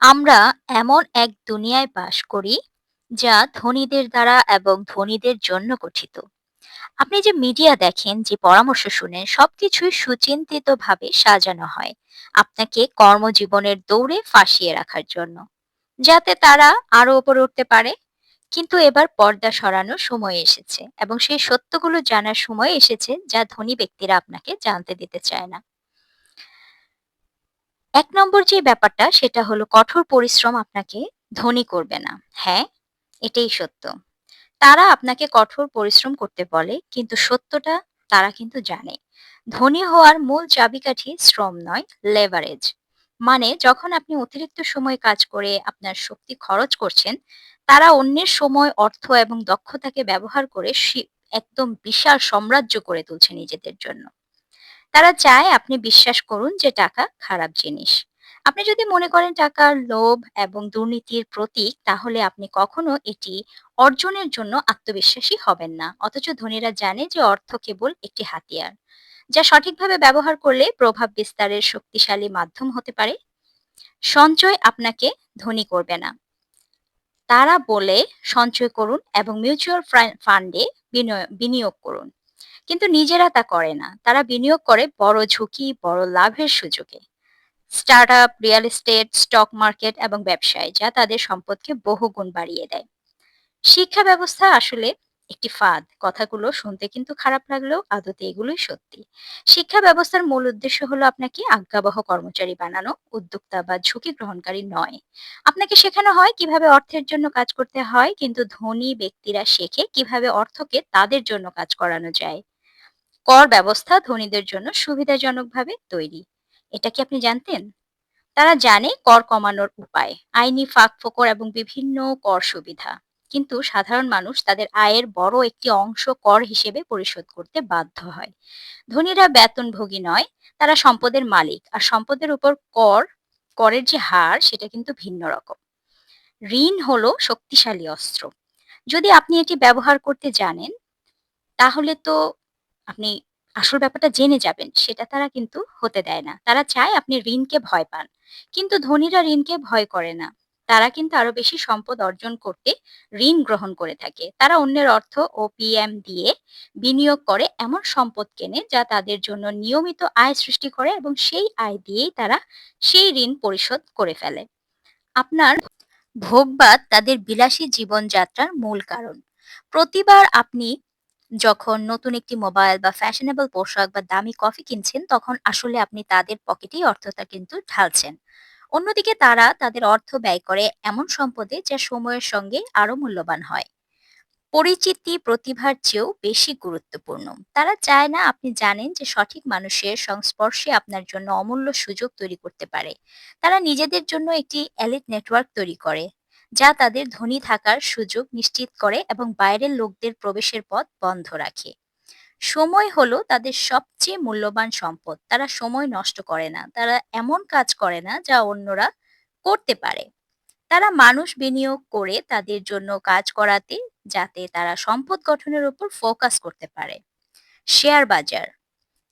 আমরা এমন এক দুনিয়ায় বাস করি যা ধনীদের দ্বারা এবং ধনীদের জন্য গঠিত। আপনি যে মিডিয়া দেখেন, যে পরামর্শ শুনেন, সবকিছুই সুচিন্তিতভাবে সাজানো হয় আপনাকে কর্মজীবনের দৌড়ে ফাঁসিয়ে রাখার জন্য, যাতে তারা আরো উপরে উঠতে পারে। কিন্তু এবার পর্দা সরানোর সময় এসেছে এবং সেই সত্যগুলো জানার সময় এসেছে যা ধনী ব্যক্তিরা আপনাকে জানতে দিতে চায় না। এক নম্বর যে ব্যাপারটা সেটা হলো কঠোর পরিশ্রম আপনাকে ধনী করবে না। হ্যাঁ, এটাই সত্য। তারা আপনাকে কঠোর পরিশ্রম করতে বলে, কিন্তু সত্যটা তারা কিন্তু জানে। ধনী হওয়ার মূল চাবিকাঠি শ্রম নয়, লেভারেজ। মানে যখন আপনি অতিরিক্ত সময় কাজ করে আপনার শক্তি খরচ করছেন, তারা অন্যের সময়, অর্থ এবং দক্ষতাকে ব্যবহার করে একদম বিশাল সাম্রাজ্য করে তুলছে নিজেদের জন্য। তারা চায় আপনি বিশ্বাস করুন যে টাকা খারাপ জিনিস। আপনি যদি মনে করেন টাকা লোভ এবং দুর্নীতির প্রতীক, তাহলে আপনি কখনো এটি অর্জনের জন্য আত্মবিশ্বাসী হবেন না। অথচ ধনীরা জানে যে অর্থ কেবল একটি হাতিয়ার, যা সঠিকভাবে ব্যবহার করলে প্রভাব বিস্তারের শক্তিশালী মাধ্যম হতে পারে। সঞ্চয় আপনাকে ধনী করবে না। তারা বলে সঞ্চয় করুন এবং মিউচুয়াল ফান্ডে বিনিয়োগ করুন। কিন্তু নিজেরা তা করে না। তারা বিনিয়োগ করে বড় ঝুঁকি, বড় লাভের সুযোগে। Startup, real estate, stock market এবং ব্যবসায়, যা তাদের সম্পদকে বহুগুণ বাড়িয়ে দেয়। শিক্ষা ব্যবস্থা আসলে একটি ফাঁদ। কথাগুলো শুনতে কিন্তু খারাপ লাগলেও আদতে এগুলোই সত্যি। শিক্ষা ব্যবস্থার মূল উদ্দেশ্য হলো আপনাকে আজ্ঞাবহ কর্মচারী বানানো, উদ্যোক্তা বা ঝুঁকি গ্রহণকারী নয়। আপনাকে শেখানো হয় কিভাবে অর্থের জন্য কাজ করতে হয়, কিন্তু ধনী ব্যক্তিরা শেখে কিভাবে অর্থকে তাদের জন্য কাজ করানো যায়। কর ব্যবস্থা ধনীদের জন্য সুবিধাজনকভাবে তৈরি। এটা কি আপনি জানতেন? তারা জানে কর কমানোর উপায়, আইনি ফাঁকফোকর এবং বিভিন্ন কর সুবিধা। কিন্তু সাধারণ মানুষ তাদের আয়ের বড় একটি অংশ কর হিসেবে পরিশোধ করতে বাধ্য হয়। ধনীরা বেতনভোগী নয়, তারা সম্পদের মালিক, আর সম্পদের উপর করের যে হার সেটা কিন্তু ভিন্ন রকম। ঋণ হলো শক্তিশালী অস্ত্র। যদি আপনি এটি ব্যবহার করতে জানেন, তাহলে তো আপনি আসল ব্যাপারটা জেনে যাবেন। সেটা তারা কিন্তু হতে দেয় না। তারা চায় আপনি ঋণকে ভয় পান। কিন্তু ধনীরা ঋণকে ভয় করে না। তারা কিন্তু আরো বেশি সম্পদ অর্জন করতে ঋণ গ্রহণ করে থাকে। তারা অন্যের অর্থ ও পিএম দিয়ে বিনিয়োগ করে এমন সম্পদ কেনে যা তাদের জন্য নিয়মিত আয় সৃষ্টি করে, এবং সেই আয় দিয়েই তারা সেই ঋণ পরিশোধ করে ফেলে। আপনার ভোগবাদ তাদের বিলাসী জীবনযাত্রার মূল কারণ। প্রতিবার আপনি যখন নতুন একটি মোবাইল বা ফ্যাশনেবল পোশাক বা দামি কফি কিনছেন, তখন আসলে আপনি তাদের পকেটেই অর্থটা কিন্তু ঢালছেন। অন্যদিকে তারা তাদের অর্থ ব্যয় করে এমন সম্পদে যা সময়ের সঙ্গে আরো মূল্যবান হয়। পরিচিতি প্রতিভার চেয়েও বেশি গুরুত্বপূর্ণ। তারা চায় না আপনি জানেন যে সঠিক মানুষের সংস্পর্শে আপনার জন্য অমূল্য সুযোগ তৈরি করতে পারে। তারা নিজেদের জন্য একটি এলিট নেটওয়ার্ক তৈরি করে, যা তাদের ধনী থাকার সুযোগ নিশ্চিত করে এবং বাইরের লোকদের প্রবেশের পথ বন্ধ রাখে। সময় হলো তাদের সবচেয়ে মূল্যবান সম্পদ। তারা সময় নষ্ট করে না। তারা এমন কাজ করে না যা অন্যরা করতে পারে। তারা মানুষ বিনিয়োগ করে তাদের জন্য কাজ করাতে, যাতে তারা সম্পদ গঠনের উপর ফোকাস করতে পারে। শেয়ার বাজার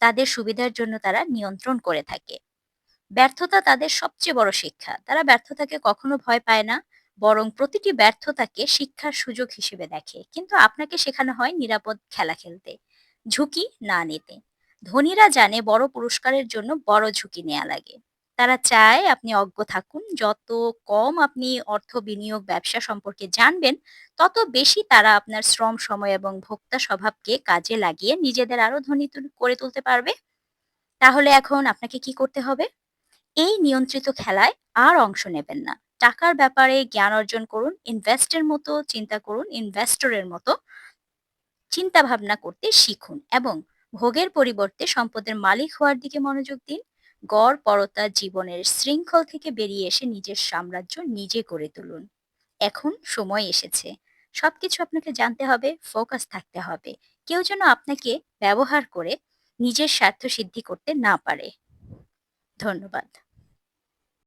তাদের সুবিধার জন্য তারা নিয়ন্ত্রণ করে থাকে। ব্যর্থতা তাদের সবচেয়ে বড় শিক্ষা। তারা ব্যর্থতাকে কখনো ভয় পায় না, বরং প্রতিটি ব্যর্থতাকে শিক্ষার সুযোগ হিসেবে দেখে। কিন্তু আপনাকে শেখানো হয় নিরাপদ খেলা খেলতে, ঝুঁকি না নিতে। ধনীরা জানে বড় পুরস্কারের জন্য বড় ঝুঁকি নেওয়া লাগে। তারা চায় আপনি অজ্ঞ থাকুন। যত কম আপনি অর্থ বিনিয়োগ ব্যবসা সম্পর্কে জানবেন, তত বেশি তারা আপনার শ্রম, সময় এবং ভোক্তা স্বভাবকে কাজে লাগিয়ে নিজেদের আরো ধনী করে তুলতে পারবে। তাহলে এখন আপনাকে কি করতে হবে? এই নিয়ন্ত্রিত খেলায় আর অংশ নেবেন না। টাকার ব্যাপারে জ্ঞান অর্জন করুন, ইনভেস্টের মতো চিন্তা করুন, ইনভেস্টরের মতো চিন্তা ভাবনা করতে শিখুন, এবং ভোগের পরিবর্তে সম্পদের মালিক হওয়ার দিকে মনোযোগ দিন। গড়পড়তা জীবনের শৃঙ্খল থেকে বেরিয়ে এসে নিজের সাম্রাজ্য নিজে গড়ে তুলুন। এখন সময় এসেছে। সবকিছু আপনাকে জানতে হবে, ফোকাস থাকতে হবে। কেউ যেন আপনাকে ব্যবহার করে নিজের স্বার্থ সিদ্ধি করতে না পারে। ধন্যবাদ।